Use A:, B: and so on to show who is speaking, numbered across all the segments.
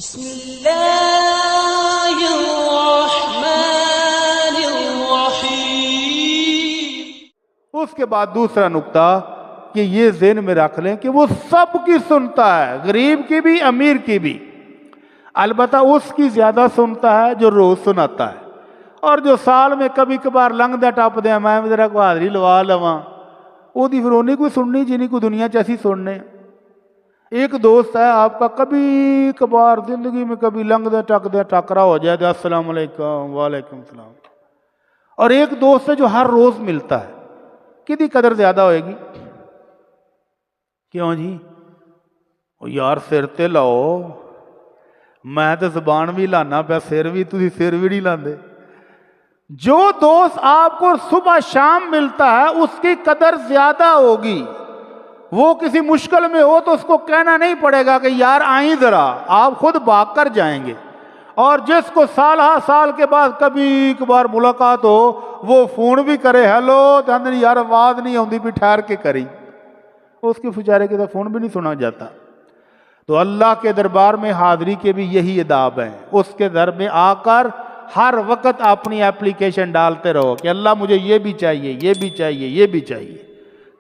A: بسم اللہ الرحمن الرحیم۔
B: اس کے بعد دوسرا نقطہ کہ یہ ذہن میں رکھ لیں کہ وہ سب کی سنتا ہے، غریب کی بھی امیر کی بھی، البتہ اس کی زیادہ سنتا ہے جو روز سناتا ہے، اور جو سال میں کبھی کبھار لنگ دے ٹپ دے میں ذرا کو حاضری لوا لواں وہ دی پھر نہیں کوئی سننی جنہیں کوئی دنیا چیسی سننے۔ ایک دوست ہے آپ کا، کبھی کبھار زندگی میں کبھی لنگ دے ٹکرا ہو جائے تو السلام علیکم وعلیکم السلام، اور ایک دوست ہے جو ہر روز ملتا ہے، کدی قدر زیادہ ہوئے گی؟ کیوں جی؟ یار سر تے لاؤ، میں تو زبان بھی لانا پیا، سر بھی تسی سر بھی نہیں لاندے۔ جو دوست آپ کو صبح شام ملتا ہے اس کی قدر زیادہ ہوگی، وہ کسی مشکل میں ہو تو اس کو کہنا نہیں پڑے گا کہ یار آئیں ذرا، آپ خود بھاگ کر جائیں گے۔ اور جس کو سال ہا سال کے بعد کبھی کبھار ملاقات ہو وہ فون بھی کرے ہیلو تو اندر یار آواز نہیں آتی بھی ٹھہر کے کری، اس کے بیچارے کے تو فون بھی نہیں سنا جاتا۔ تو اللہ کے دربار میں حاضری کے بھی یہی آداب ہیں، اس کے در میں آ کر ہر وقت اپنی اپلیکیشن ڈالتے رہو کہ اللہ مجھے یہ بھی چاہیے یہ بھی چاہیے یہ بھی چاہیے،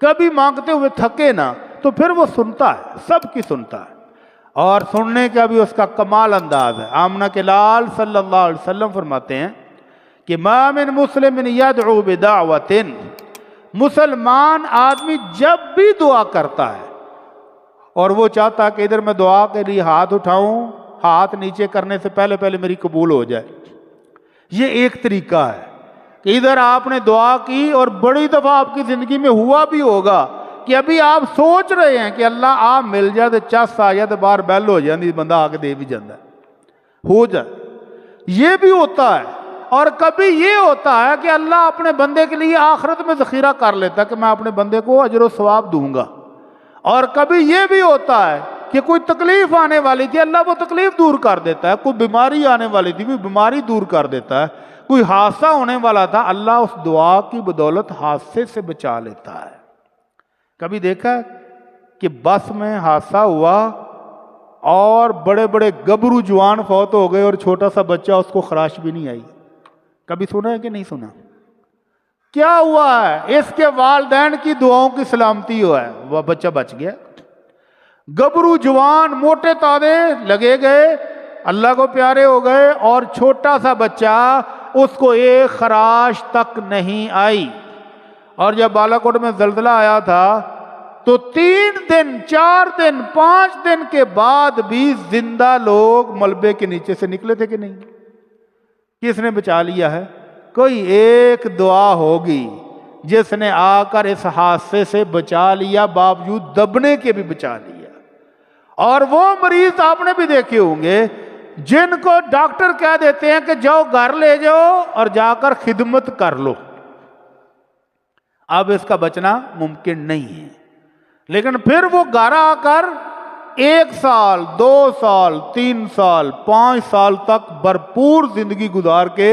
B: کبھی مانگتے ہوئے تھکے نہ، تو پھر وہ سنتا ہے، سب کی سنتا ہے، اور سننے کا بھی اس کا کمال انداز ہے۔ آمنہ کے لال صلی اللہ علیہ وسلم فرماتے ہیں کہ ما من مسلم یدعو بدعوۃ، مسلمان آدمی جب بھی دعا کرتا ہے اور وہ چاہتا ہے کہ ادھر میں دعا کے لیے ہاتھ اٹھاؤں، ہاتھ نیچے کرنے سے پہلے پہلے میری قبول ہو جائے، یہ ایک طریقہ ہے کہ ادھر آپ نے دعا کی اور بڑی دفعہ آپ کی زندگی میں ہوا بھی ہوگا کہ ابھی آپ سوچ رہے ہیں کہ اللہ آپ مل جائے تو چس آ جائے تو باہر بیل ہو جاتی، بندہ آ کے دے بھی جاتا ہے، ہو جائے، یہ بھی ہوتا ہے۔ اور کبھی یہ ہوتا ہے کہ اللہ اپنے بندے کے لیے آخرت میں ذخیرہ کر لیتا ہے کہ میں اپنے بندے کو اجر و ثواب دوں گا۔ اور کبھی یہ بھی ہوتا ہے کہ کوئی تکلیف آنے والی تھی اللہ وہ تکلیف دور کر دیتا ہے، کوئی بیماری آنے والی تھی وہ بیماری دور کر دیتا ہے، کوئی حادثہ ہونے والا تھا اللہ اس دعا کی بدولت حادثے سے بچا لیتا ہے۔ کبھی دیکھا کہ بس میں حادثہ ہوا اور بڑے بڑے گبرو جوان فوت ہو گئے اور چھوٹا سا بچہ اس کو خراش بھی نہیں آئی؟ کبھی سنا ہے کہ نہیں سنا؟ کیا ہوا ہے؟ اس کے والدین کی دعاؤں کی سلامتی ہوا ہے، وہ بچہ بچ گیا۔ گبرو جوان موٹے تازے لگے گئے، اللہ کو پیارے ہو گئے، اور چھوٹا سا بچہ اس کو ایک خراش تک نہیں آئی۔ اور جب بالاکوٹ میں زلزلہ آیا تھا تو 3 دن 4 دن 5 دن کے بعد بھی زندہ لوگ ملبے کے نیچے سے نکلے تھے کہ نہیں؟ کس نے بچا لیا ہے؟ کوئی ایک دعا ہوگی جس نے آ کر اس حادثے سے بچا لیا، باوجود دبنے کے بھی بچا لیا۔ اور وہ مریض آپ نے بھی دیکھے ہوں گے جن کو ڈاکٹر کہہ دیتے ہیں کہ جاؤ گھر لے جاؤ اور جا کر خدمت کر لو، اب اس کا بچنا ممکن نہیں ہے، لیکن پھر وہ گھر آ کر 1 سال 2 سال 3 سال 5 سال تک بھرپور زندگی گزار کے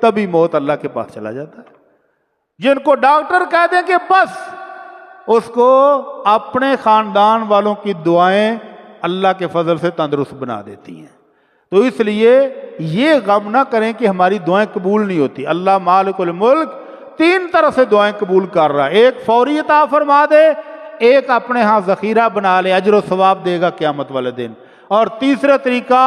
B: تبھی موت اللہ کے پاس چلا جاتا ہے۔ جن کو ڈاکٹر کہہ دیں کہ بس، اس کو اپنے خاندان والوں کی دعائیں اللہ کے فضل سے تندرست بنا دیتی ہیں۔ تو اس لیے یہ غم نہ کریں کہ ہماری دعائیں قبول نہیں ہوتی، اللہ مالک الملک 3 طرح سے دعائیں قبول کر رہا ہے، ایک فوری عطا فرما دے، ایک اپنے ہاں ذخیرہ بنا لے، اجر و ثواب دے گا قیامت والے دن، اور تیسرا طریقہ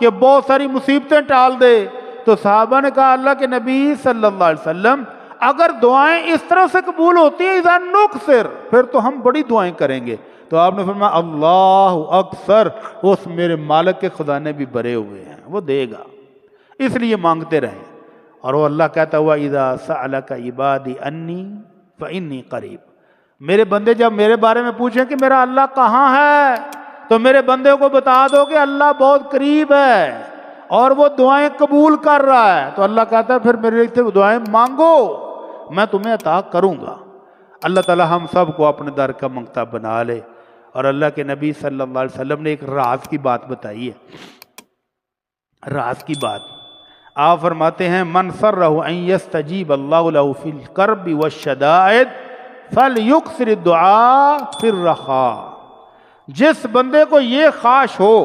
B: کہ بہت ساری مصیبتیں ٹال دے۔ تو صحابہ نے کہا اللہ کے نبی صلی اللہ علیہ وسلم اگر دعائیں اس طرح سے قبول ہوتی ہیں اذا نکثر، پھر تو ہم بڑی دعائیں کریں گے۔ تو آپ نے فرمایا اللہ اکثر، اس میرے مالک کے خزانے بھی بھرے ہوئے ہیں، وہ دے گا، اس لیے مانگتے رہیں۔ اور وہ اللہ کہتا ہوا اذا سألک عبادی انی فانی قریب، میرے بندے جب میرے بارے میں پوچھیں کہ میرا اللہ کہاں ہے تو میرے بندے کو بتا دو کہ اللہ بہت قریب ہے اور وہ دعائیں قبول کر رہا ہے۔ تو اللہ کہتا ہے پھر میرے سے دعائیں مانگو، میں تمہیں عطا کروں گا۔ اللہ تعالی ہم سب کو اپنے در کا منگتا بنا لے۔ اور اللہ کے نبی صلی اللہ علیہ وسلم نے ایک راز کی بات بتائی ہے، راز کی بات آپ فرماتے ہیں من سرہ ان یستجیب اللہ له فی الکرب والشدائد فلیکثر الدعاء فی الرخاء، جس بندے کو یہ خواہش ہو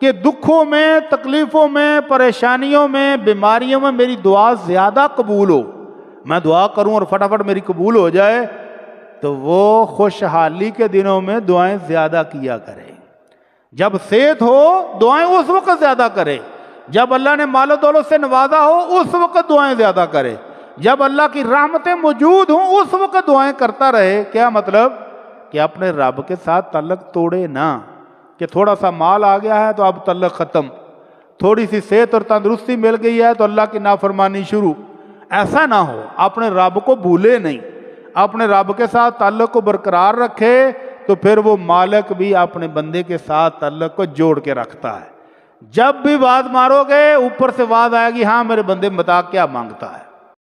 B: کہ دکھوں میں، تکلیفوں میں، پریشانیوں میں، بیماریوں میں میری دعا زیادہ قبول ہو، میں دعا کروں اور فٹافٹ میری قبول ہو جائے، تو وہ خوشحالی کے دنوں میں دعائیں زیادہ کیا کرے۔ جب صحت ہو دعائیں اس وقت زیادہ کرے، جب اللہ نے مال و دولت سے نوازا ہو اس وقت دعائیں زیادہ کرے، جب اللہ کی رحمتیں موجود ہوں اس وقت دعائیں کرتا رہے۔ کیا مطلب؟ کہ اپنے رب کے ساتھ تعلق توڑے نہ، کہ تھوڑا سا مال آ گیا ہے تو اب تعلق ختم، تھوڑی سی صحت اور تندرستی مل گئی ہے تو اللہ کی نافرمانی شروع، ایسا نہ ہو۔ اپنے رب کو بھولے نہیں، اپنے رب کے ساتھ تعلق کو برقرار رکھے، تو پھر وہ مالک بھی اپنے بندے کے ساتھ تعلق کو جوڑ کے رکھتا ہے۔ جب بھی آواز مارو گے اوپر سے آواز آئے گی، ہاں میرے بندے بتا کیا مانگتا ہے۔